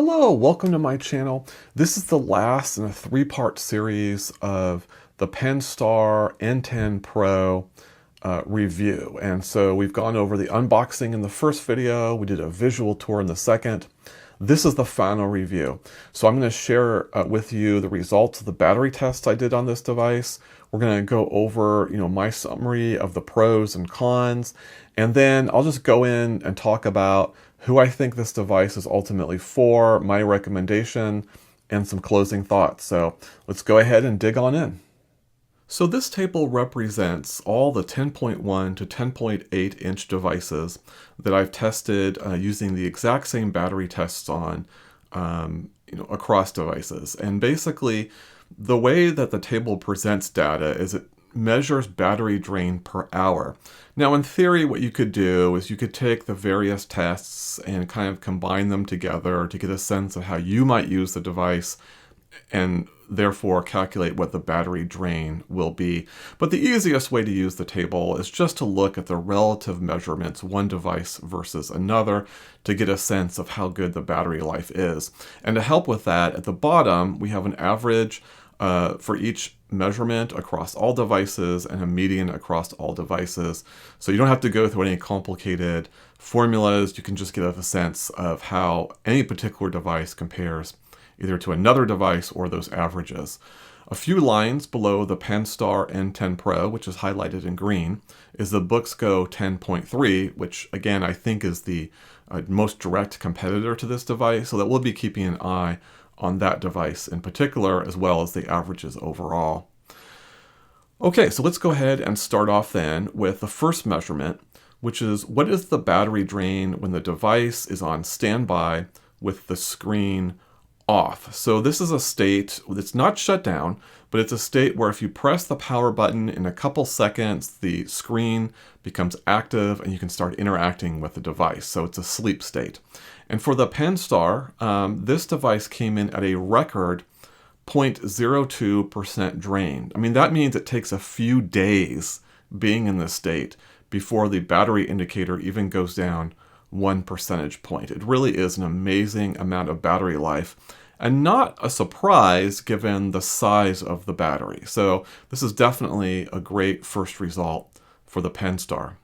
Hello, welcome to my channel. This is the last in a three-part series of the Penstar N10 Pro review. And so we've gone over the unboxing in the first video, we did a visual tour in the second. This is the final review. So I'm going to share with you the results of the battery tests I did on this device. We're going to go over, my summary of the pros and cons, and then I'll just go in and talk about who I think this device is ultimately for, my recommendation, and some closing thoughts. So let's go ahead and dig on in. So this table represents all the 10.1 to 10.8 inch devices that I've tested using the exact same battery tests on, across devices. And basically, the way that the table presents data is it measures battery drain per hour. Now, in theory, what you could do is you could take the various tests and kind of combine them together to get a sense of how you might use the device and therefore calculate what the battery drain will be. But the easiest way to use the table is just to look at the relative measurements, one device versus another, to get a sense of how good the battery life is. And to help with that, at the bottom, we have an average for each measurement across all devices and a median across all devices. So you don't have to go through any complicated formulas. You can just get a sense of how any particular device compares either to another device or those averages. A few lines below the Penstar N10 Pro, which is highlighted in green, is the BooksGo 10.3, which again I think is the most direct competitor to this device, so that we'll be keeping an eye on that device in particular, as well as the averages overall. Okay, so let's go ahead and start off then with the first measurement, which is what is the battery drain when the device is on standby with the screen off. So this is a state that's not shut down, but it's a state where if you press the power button in a couple seconds, the screen becomes active and you can start interacting with the device. So it's a sleep state. And for the Penstar, this device came in at a record 0.02% drained. I mean, that means it takes a few days being in this state before the battery indicator even goes down 1 percentage point. It really is an amazing amount of battery life, and not a surprise given the size of the battery. So this is definitely a great first result for the Penstar.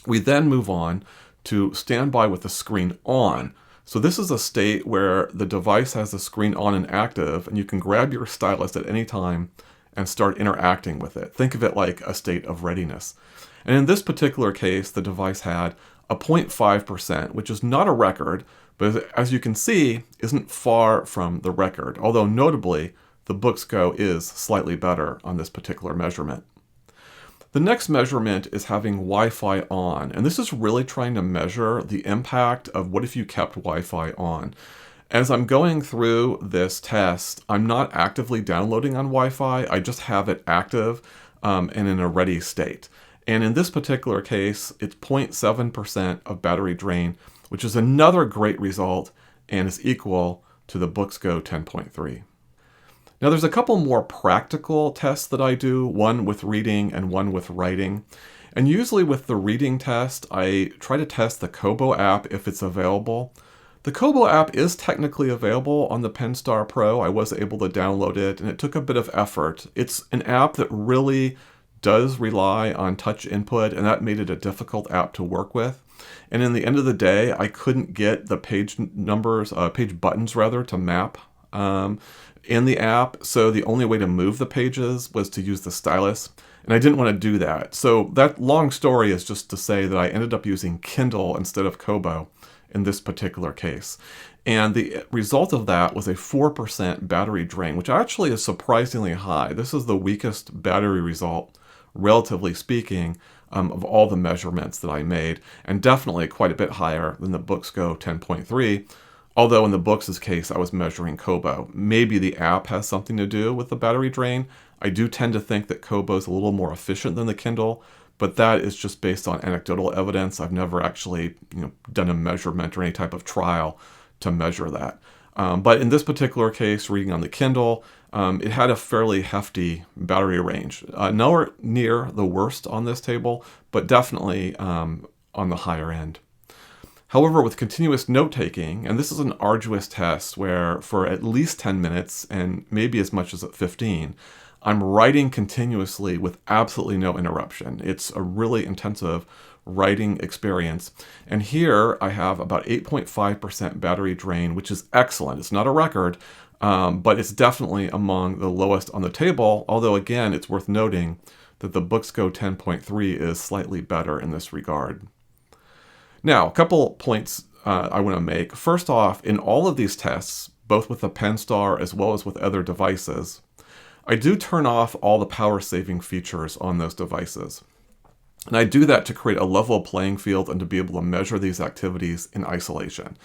We then move on to standby with the screen on. So this is a state where the device has the screen on and active, and you can grab your stylus at any time and start interacting with it. Think of it like a state of readiness. And in this particular case, the device had a 0.5%, which is not a record, but as you can see, isn't far from the record, although notably, the BooksGo is slightly better on this particular measurement. The next measurement is having Wi-Fi on, and this is really trying to measure the impact of what if you kept Wi-Fi on. As I'm going through this test, I'm not actively downloading on Wi-Fi, I just have it active and in a ready state. And in this particular case, it's 0.7% of battery drain, which is another great result and is equal to the BooksGo 10.3. Now there's a couple more practical tests that I do, one with reading and one with writing. And usually with the reading test, I try to test the Kobo app if it's available. The Kobo app is technically available on the Penstar Pro. I was able to download it, and it took a bit of effort. It's an app that really does rely on touch input, and that made it a difficult app to work with. And in the end of the day, I couldn't get the page buttons to map in the app. So the only way to move the pages was to use the stylus, and I didn't want to do that. So that long story is just to say that I ended up using Kindle instead of Kobo in this particular case. And the result of that was a 4% battery drain, which actually is surprisingly high. This is the weakest battery result, relatively speaking, of all the measurements that I made, and definitely quite a bit higher than the BooksGo 10.3, although in the Books' case I was measuring Kobo. Maybe the app has something to do with the battery drain. I do tend to think that Kobo is a little more efficient than the Kindle, but that is just based on anecdotal evidence. I've never actually done a measurement or any type of trial to measure that. But in this particular case, reading on the Kindle, it had a fairly hefty battery range. Nowhere near the worst on this table, but definitely on the higher end. However, with continuous note-taking, and this is an arduous test where for at least 10 minutes and maybe as much as 15, I'm writing continuously with absolutely no interruption. It's a really intensive writing experience. And here I have about 8.5% battery drain, which is excellent. It's not a record, but it's definitely among the lowest on the table, although again, it's worth noting that the Booksco 10.3 is slightly better in this regard. Now, a couple points I want to make. First off, in all of these tests, both with the Penstar as well as with other devices, I do turn off all the power-saving features on those devices. And I do that to create a level playing field and to be able to measure these activities in isolation.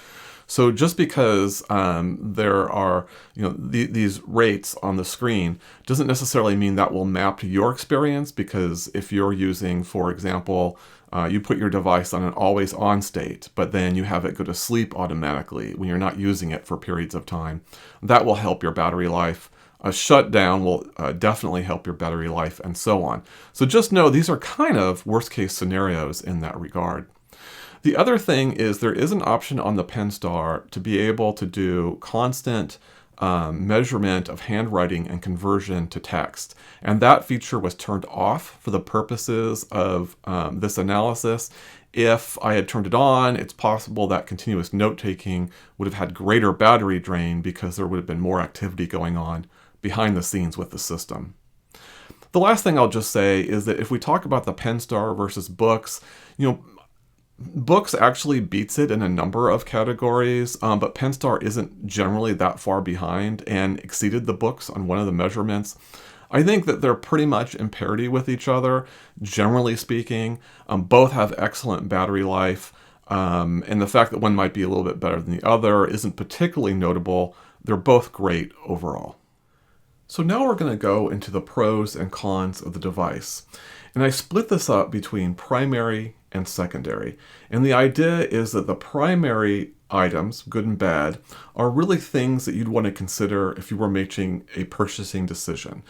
So just because there are these rates on the screen doesn't necessarily mean that will map to your experience, because if you're using, for example, you put your device on an always on state, but then you have it go to sleep automatically when you're not using it for periods of time, that will help your battery life. A shutdown will definitely help your battery life, and so on. So just know these are kind of worst case scenarios in that regard. The other thing is there is an option on the Penstar to be able to do constant measurement of handwriting and conversion to text. And that feature was turned off for the purposes of this analysis. If I had turned it on, it's possible that continuous note-taking would have had greater battery drain because there would have been more activity going on behind the scenes with the system. The last thing I'll just say is that if we talk about the Penstar versus books, books actually beats it in a number of categories, but Penstar isn't generally that far behind and exceeded the books on one of the measurements. I think that they're pretty much in parity with each other, generally speaking. Both have excellent battery life, and the fact that one might be a little bit better than the other isn't particularly notable. They're both great overall. So now we're going to go into the pros and cons of the device. And I split this up between primary and secondary. And the idea is that the primary items, good and bad, are really things that you'd want to consider if you were making a purchasing decision.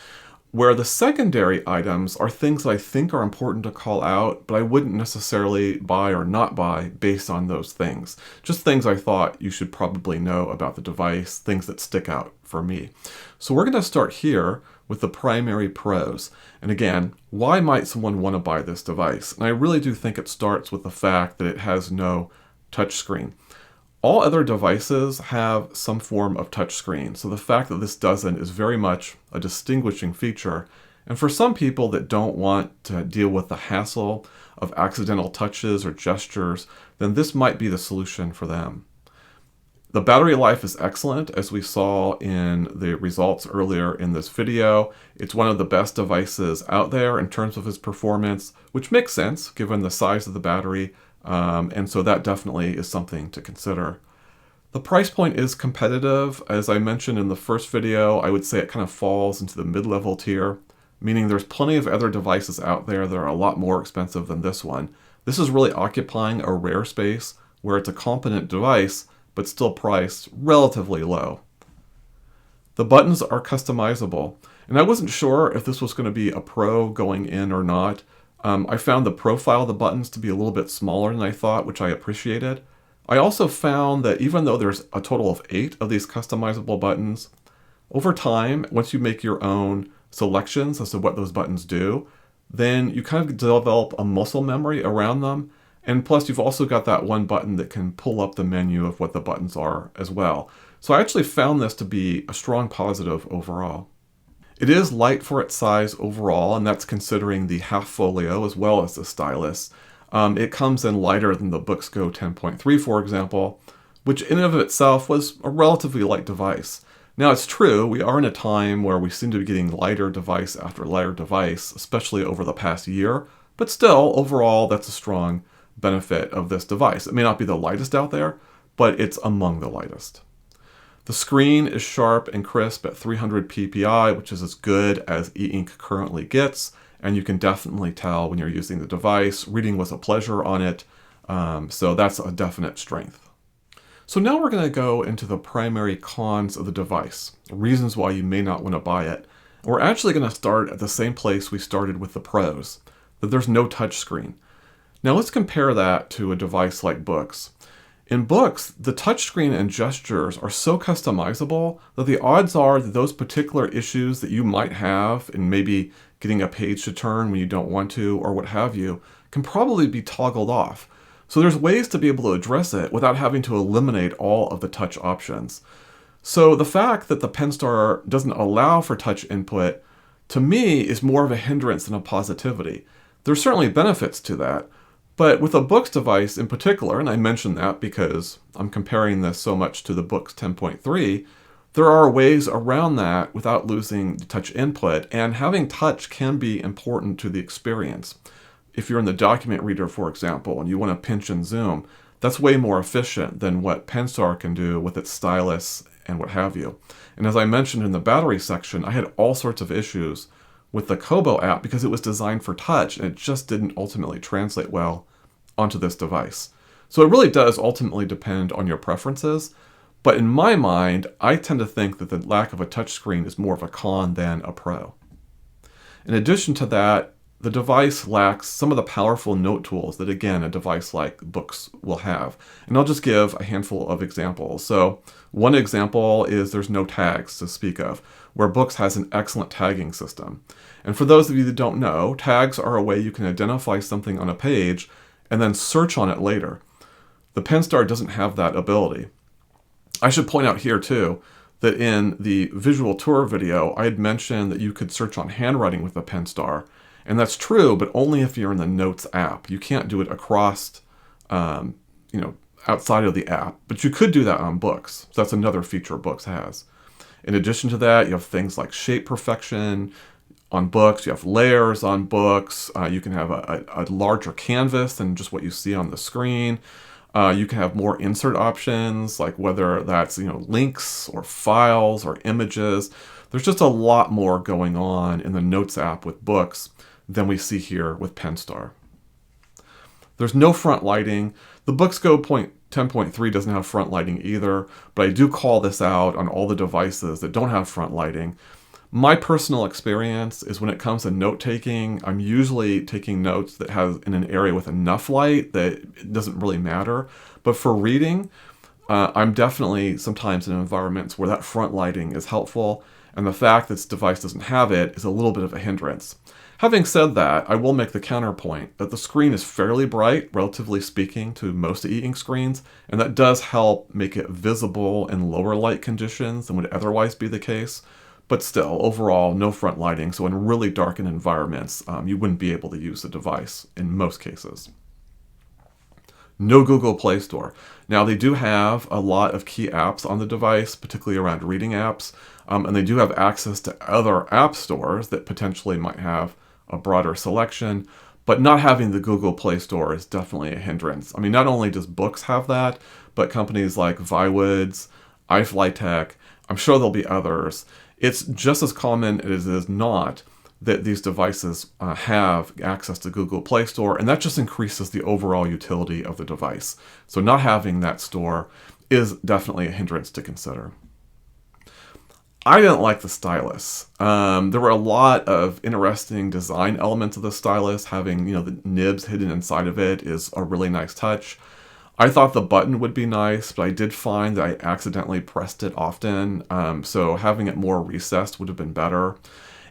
Where the secondary items are things I think are important to call out, but I wouldn't necessarily buy or not buy based on those things. Just things I thought you should probably know about the device, things that stick out for me. So we're going to start here with the primary pros. And again, why might someone want to buy this device? And I really do think it starts with the fact that it has no touchscreen. All other devices have some form of touchscreen, so the fact that this doesn't is very much a distinguishing feature. And for some people that don't want to deal with the hassle of accidental touches or gestures, then this might be the solution for them. The battery life is excellent, as we saw in the results earlier in this video. It's one of the best devices out there in terms of its performance, which makes sense given the size of the battery. And so that definitely is something to consider. The price point is competitive. As I mentioned in the first video, I would say it kind of falls into the mid-level tier, meaning there's plenty of other devices out there that are a lot more expensive than this one. This is really occupying a rare space where it's a competent device, but still priced relatively low. The buttons are customizable, and I wasn't sure if this was going to be a pro going in or not. I found the profile of the buttons to be a little bit smaller than I thought, which I appreciated. I also found that even though there's a total of 8 of these customizable buttons, over time, once you make your own selections as to what those buttons do, then you kind of develop a muscle memory around them. And plus, you've also got that one button that can pull up the menu of what the buttons are as well. So I actually found this to be a strong positive overall. It is light for its size overall, and that's considering the half folio as well as the stylus. It comes in lighter than the Booksco 10.3, for example, which in and of itself was a relatively light device. Now, it's true, we are in a time where we seem to be getting lighter device after lighter device, especially over the past year, but still, overall, that's a strong benefit of this device. It may not be the lightest out there, but it's among the lightest. The screen is sharp and crisp at 300 ppi, which is as good as e-ink currently gets, and you can definitely tell when you're using the device. Reading was a pleasure on it, so that's a definite strength. So now we're going to go into the primary cons of the device, reasons why you may not want to buy it. We're actually going to start at the same place we started with the pros, that there's no touch screen. Now let's compare that to a device like books. In books, the touchscreen and gestures are so customizable that the odds are that those particular issues that you might have in maybe getting a page to turn when you don't want to or what have you can probably be toggled off. So there's ways to be able to address it without having to eliminate all of the touch options. So the fact that the Penstar doesn't allow for touch input, to me, is more of a hindrance than a positivity. There's certainly benefits to that, but with a Books device in particular, and I mention that because I'm comparing this so much to the Books 10.3, there are ways around that without losing the touch input, and having touch can be important to the experience. If you're in the document reader, for example, and you want to pinch and zoom, that's way more efficient than what Penstar can do with its stylus and what have you. And as I mentioned in the battery section, I had all sorts of issues with the Kobo app because it was designed for touch and it just didn't ultimately translate well onto this device. So it really does ultimately depend on your preferences, but in my mind, I tend to think that the lack of a touchscreen is more of a con than a pro. In addition to that, the device lacks some of the powerful note tools that, again, a device like Books will have. And I'll just give a handful of examples. So one example is there's no tags to speak of, where Books has an excellent tagging system. And for those of you that don't know, tags are a way you can identify something on a page and then search on it later. The Penstar doesn't have that ability. I should point out here, too, that in the visual tour video, I had mentioned that you could search on handwriting with the Penstar. And that's true, but only if you're in the Notes app. You can't do it across, outside of the app. But you could do that on Books. So that's another feature Books has. In addition to that, you have things like shape perfection on Books. You have layers on Books. You can have a larger canvas than just what you see on the screen. You can have more insert options, like whether that's links or files or images. There's just a lot more going on in the Notes app with Books than we see here with Penstar. There's no front lighting. The Books Go 10.3 doesn't have front lighting either, but I do call this out on all the devices that don't have front lighting. My personal experience is when it comes to note-taking, I'm usually taking notes that have in an area with enough light that it doesn't really matter. But for reading, I'm definitely sometimes in environments where that front lighting is helpful, and the fact that this device doesn't have it is a little bit of a hindrance. Having said that, I will make the counterpoint that the screen is fairly bright, relatively speaking, to most e-ink screens, and that does help make it visible in lower light conditions than would otherwise be the case. But still, overall, no front lighting, so in really darkened environments, you wouldn't be able to use the device in most cases. No Google Play Store. Now, they do have a lot of key apps on the device, particularly around reading apps, and they do have access to other app stores that potentially might have a broader selection, but not having the Google Play Store is definitely a hindrance. I mean, not only does Books have that, but companies like Viwoods, iFlyTech, I'm sure there'll be others. It's just as common as it is not that these devices have access to Google Play Store, and that just increases the overall utility of the device. So not having that store is definitely a hindrance to consider. I didn't like the stylus. There were a lot of interesting design elements of the stylus. Having the nibs hidden inside of it is a really nice touch. I thought the button would be nice, but I did find that I accidentally pressed it often, so having it more recessed would have been better.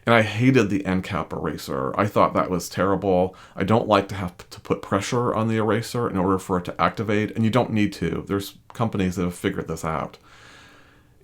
And I hated the end cap eraser. I thought that was terrible. I don't like to have to put pressure on the eraser in order for it to activate, and you don't need to. There's companies that have figured this out.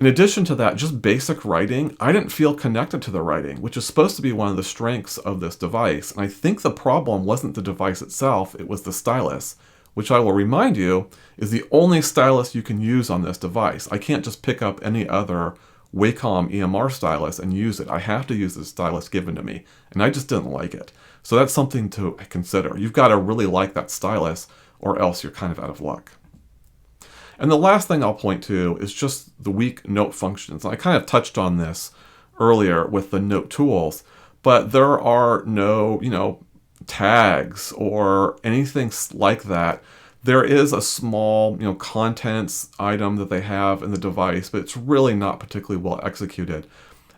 In addition to that, just basic writing, I didn't feel connected to the writing, which is supposed to be one of the strengths of this device. And I think the problem wasn't the device itself, it was the stylus, which I will remind you is the only stylus you can use on this device. I can't just pick up any other Wacom EMR stylus and use it. I have to use the stylus given to me, and I just didn't like it. So that's something to consider. You've got to really like that stylus, or else you're kind of out of luck. And the last thing I'll point to is just the weak note functions. I kind of touched on this earlier with the note tools, but there are no, tags or anything like that. There is a small, contents item that they have in the device, but it's really not particularly well executed.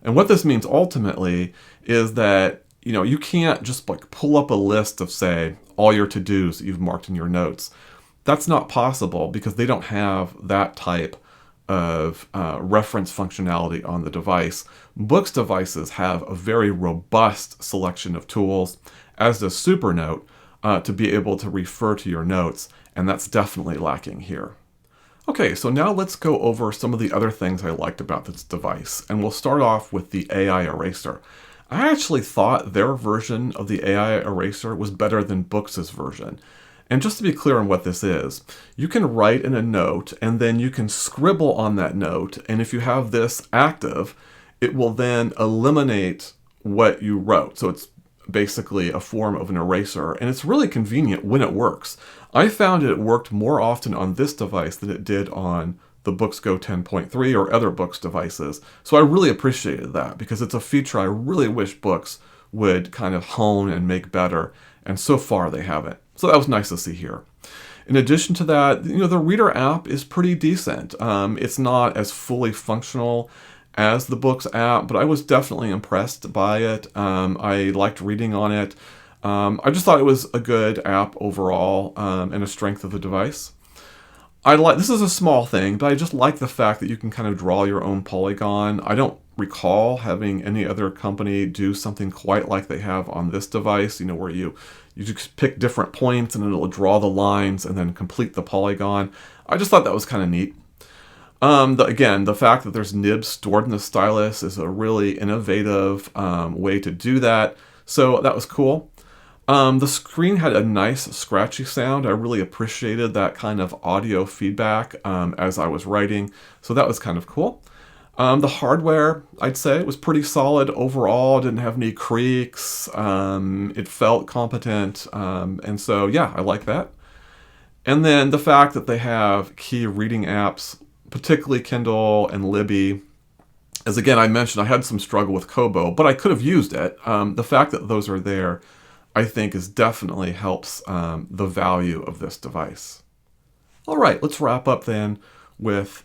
And what this means ultimately is that, you can't just pull up a list of, say, all your to-dos that you've marked in your notes. That's not possible because they don't have that type of reference functionality on the device. Books devices have a very robust selection of tools, as does Supernote, to be able to refer to your notes, and that's definitely lacking here. Okay, so now let's go over some of the other things I liked about this device, and we'll start off with the AI eraser. I actually thought their version of the AI eraser was better than Books' version. And just to be clear on what this is, you can write in a note and then you can scribble on that note, and if you have this active, it will then eliminate what you wrote. So it's basically a form of an eraser, and it's really convenient when it works. I found it worked more often on this device than it did on the Books Go 10.3 or other Books devices. So I really appreciated that because it's a feature I really wish Books would kind of hone and make better, and so far they haven't. So that was nice to see here. In addition to that, the Reader app is pretty decent. It's not as fully functional as the Books app, but I was definitely impressed by it. I liked reading on it. I just thought it was a good app overall, and a strength of the device. This is a small thing, but I just like the fact that you can kind of draw your own polygon. I don't recall having any other company do something quite like they have on this device, where you just pick different points and it'll draw the lines and then complete the polygon. I just thought that was kind of neat. Again, the fact that there's nibs stored in the stylus is a really innovative way to do that. So that was cool. The screen had a nice scratchy sound. I really appreciated that kind of audio feedback as I was writing. So that was kind of cool. The hardware, I'd say, was pretty solid overall. Didn't have any creaks. It felt competent. And so, yeah, I like that. And then the fact that they have key reading apps, particularly Kindle and Libby. As again, I mentioned, I had some struggle with Kobo, but I could have used it. The fact that those are there, I think, definitely helps the value of this device. All right, let's wrap up then with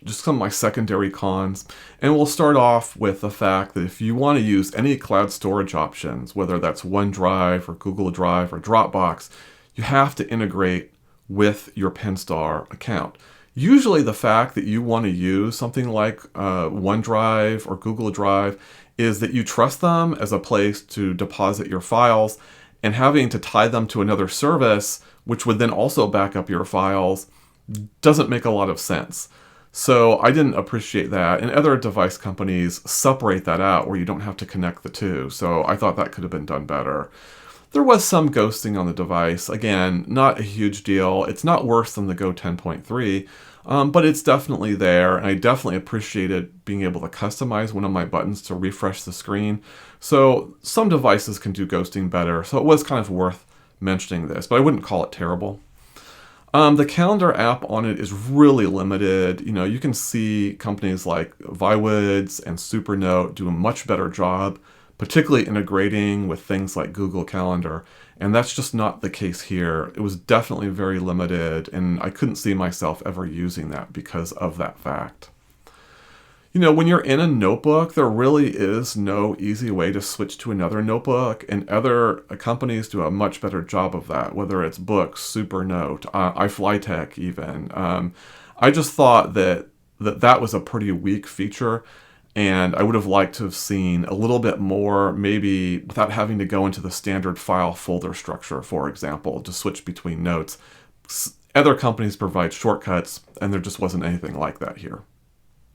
just some of my secondary cons. And we'll start off with the fact that if you want to use any cloud storage options, whether that's OneDrive or Google Drive or Dropbox, you have to integrate with your Penstar account. Usually the fact that you want to use something like OneDrive or Google Drive is that you trust them as a place to deposit your files, and having to tie them to another service, which would then also back up your files, doesn't make a lot of sense. So I didn't appreciate that. And other device companies separate that out where you don't have to connect the two. So I thought that could have been done better. There was some ghosting on the device. Again, not a huge deal. It's not worse than the Go 10.3, but it's definitely there. And I definitely appreciated being able to customize one of my buttons to refresh the screen. So some devices can do ghosting better. So it was kind of worth mentioning this, but I wouldn't call it terrible. The calendar app on it is really limited. You can see companies like Viwoods and Supernote do a much better job, particularly integrating with things like Google Calendar. And that's just not the case here. It was definitely very limited, and I couldn't see myself ever using that because of that fact. When you're in a notebook, there really is no easy way to switch to another notebook, and other companies do a much better job of that, whether it's Books, Supernote, iFlyTech even. I just thought that was a pretty weak feature, and I would have liked to have seen a little bit more, maybe without having to go into the standard file folder structure, for example, to switch between notes. Other companies provide shortcuts, and there just wasn't anything like that here.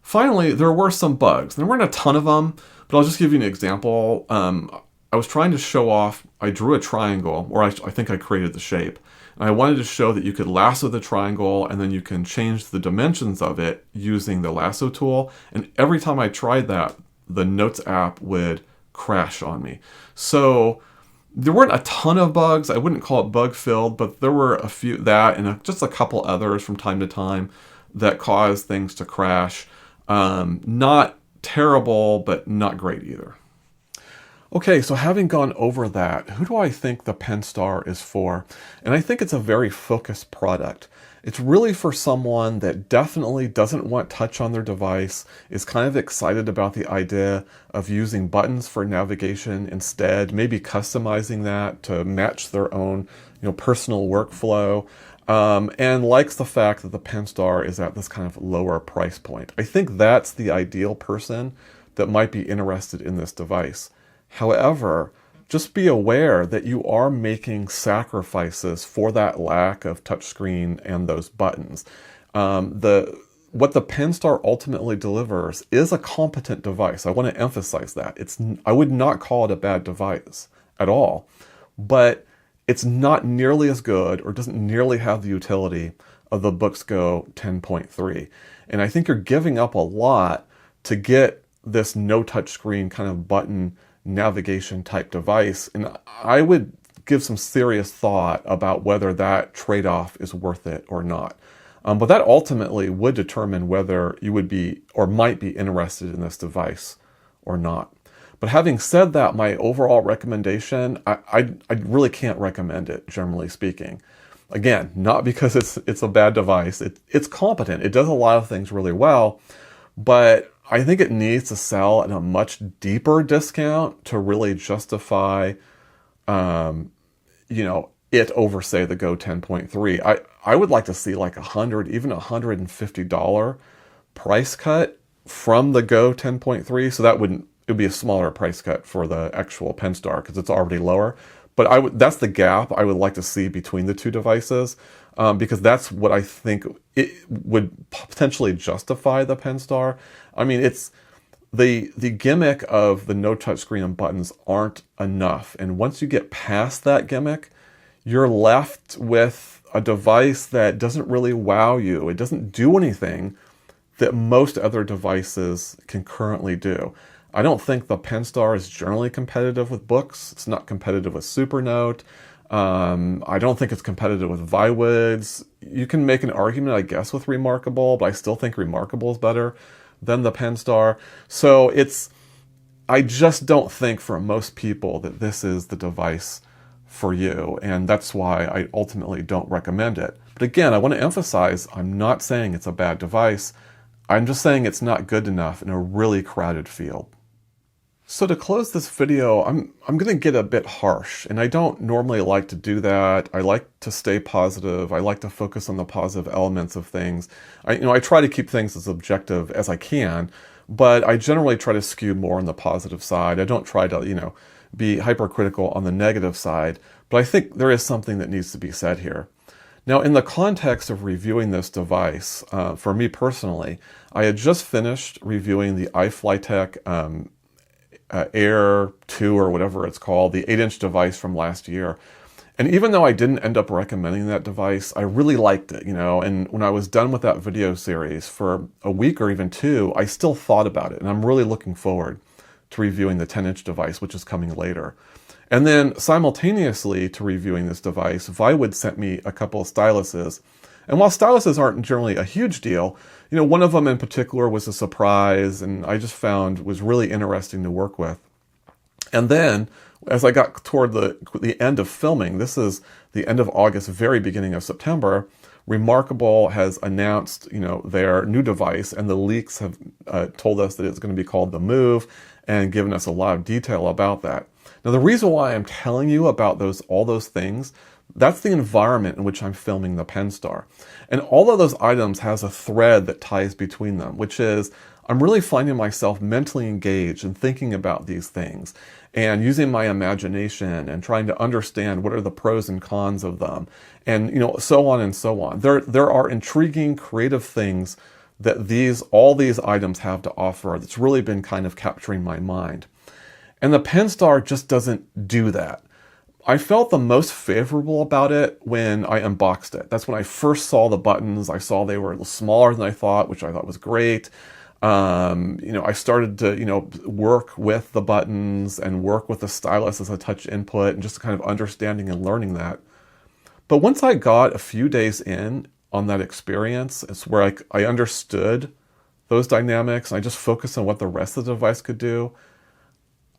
Finally, there were some bugs. There weren't a ton of them, but I'll just give you an example. I was trying to show off, I drew a triangle, or I think I created the shape. And I wanted to show that you could lasso the triangle and then you can change the dimensions of it using the lasso tool. And every time I tried that, the Notes app would crash on me. So there weren't a ton of bugs. I wouldn't call it bug-filled, but there were a few, that and just a couple others from time to time that caused things to crash. Not terrible, but not great either. Okay, so having gone over that, who do I think the Penstar is for? And I think it's a very focused product. It's really for someone that definitely doesn't want touch on their device, is kind of excited about the idea of using buttons for navigation instead, maybe customizing that to match their own, personal workflow. and likes the fact that the Penstar is at this kind of lower price point. I think that's the ideal person that might be interested in this device. However, just be aware that you are making sacrifices for that lack of touchscreen and those buttons. What the Penstar ultimately delivers is a competent device. I want to emphasize that. I would not call it a bad device at all, but it's not nearly as good or doesn't nearly have the utility of the BooksGo 10.3. And I think you're giving up a lot to get this no touchscreen kind of button navigation type device. And I would give some serious thought about whether that trade-off is worth it or not. But that ultimately would determine whether you would be or might be interested in this device or not. But having said that, my overall recommendation, I really can't recommend it, generally speaking. Again, not because it's a bad device. It's competent. It does a lot of things really well, but I think it needs to sell at a much deeper discount to really justify, it over, say, the Go 10.3. I would like to see like $100, even $150 price cut from the Go 10.3. So it would be a smaller price cut for the actual Penstar because it's already lower. But that's the gap I would like to see between the two devices, because that's what I think it would potentially justify the Penstar. I mean, it's the gimmick of the no touchscreen and buttons aren't enough. And once you get past that gimmick, you're left with a device that doesn't really wow you. It doesn't do anything that most other devices can currently do. I don't think the Penstar is generally competitive with books. It's not competitive with Supernote. I don't think it's competitive with Viwoods. You can make an argument, I guess, with Remarkable, but I still think Remarkable is better than the Penstar. So I just don't think for most people that this is the device for you, and that's why I ultimately don't recommend it. But again, I want to emphasize, I'm not saying it's a bad device. I'm just saying it's not good enough in a really crowded field. So to close this video, I'm going to get a bit harsh, and I don't normally like to do that. I like to stay positive. I like to focus on the positive elements of things. I try to keep things as objective as I can, but I generally try to skew more on the positive side. I don't try to, be hypercritical on the negative side, but I think there is something that needs to be said here. Now, in the context of reviewing this device, for me personally, I had just finished reviewing the iFlytek Air 2 or whatever it's called, the 8-inch device from last year. And even though I didn't end up recommending that device, I really liked it, and when I was done with that video series for a week or even two, I still thought about it, and I'm really looking forward to reviewing the 10-inch device, which is coming later. And then simultaneously to reviewing this device, Viwood sent me a couple of styluses. And while styluses aren't generally a huge deal, one of them in particular was a surprise and I just found was really interesting to work with. And then as I got toward the end of filming, this is the end of August, very beginning of September, Remarkable has announced, their new device, and the leaks have told us that it's going to be called the Move and given us a lot of detail about that. Now, the reason why I'm telling you about all those things, that's the environment in which I'm filming the Penstar. And all of those items has a thread that ties between them, which is I'm really finding myself mentally engaged and thinking about these things and using my imagination and trying to understand what are the pros and cons of them and, so on and so on. There are intriguing, creative things that all these items have to offer that's really been kind of capturing my mind. And the Penstar just doesn't do that. I felt the most favorable about it when I unboxed it. That's when I first saw the buttons. I saw they were smaller than I thought, which I thought was great. I started to, work with the buttons and work with the stylus as a touch input and just kind of understanding and learning that. But once I got a few days in on that experience, it's where I understood those dynamics and I just focused on what the rest of the device could do.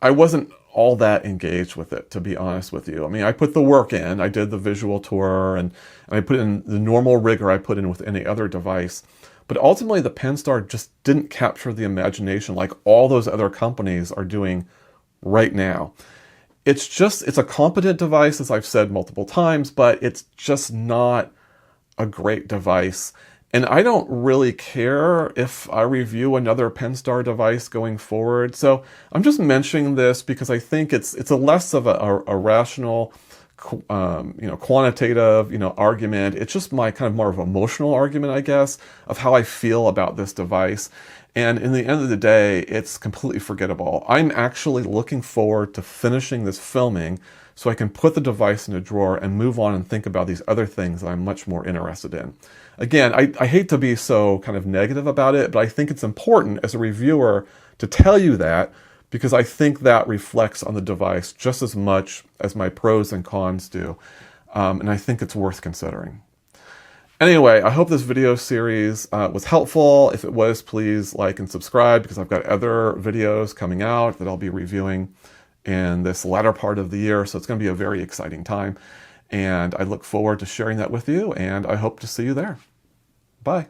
I wasn't all that engaged with it, to be honest with you. I mean, I put the work in. I did the visual tour and I put in the normal rigor I put in with any other device. But ultimately, the Penstar just didn't capture the imagination like all those other companies are doing right now. It's a competent device, as I've said multiple times, but it's just not a great device. And I don't really care if I review another Penstar device going forward. So I'm just mentioning this because I think it's a less of a rational, quantitative, argument. It's just my kind of more of emotional argument, I guess, of how I feel about this device. And in the end of the day, it's completely forgettable. I'm actually looking forward to finishing this filming so I can put the device in a drawer and move on and think about these other things that I'm much more interested in. Again, I hate to be so kind of negative about it, but I think it's important as a reviewer to tell you that, because I think that reflects on the device just as much as my pros and cons do. And I think it's worth considering. Anyway, I hope this video series was helpful. If it was, please like and subscribe, because I've got other videos coming out that I'll be reviewing in this latter part of the year. So it's going to be a very exciting time. And I look forward to sharing that with you, and I hope to see you there. Bye.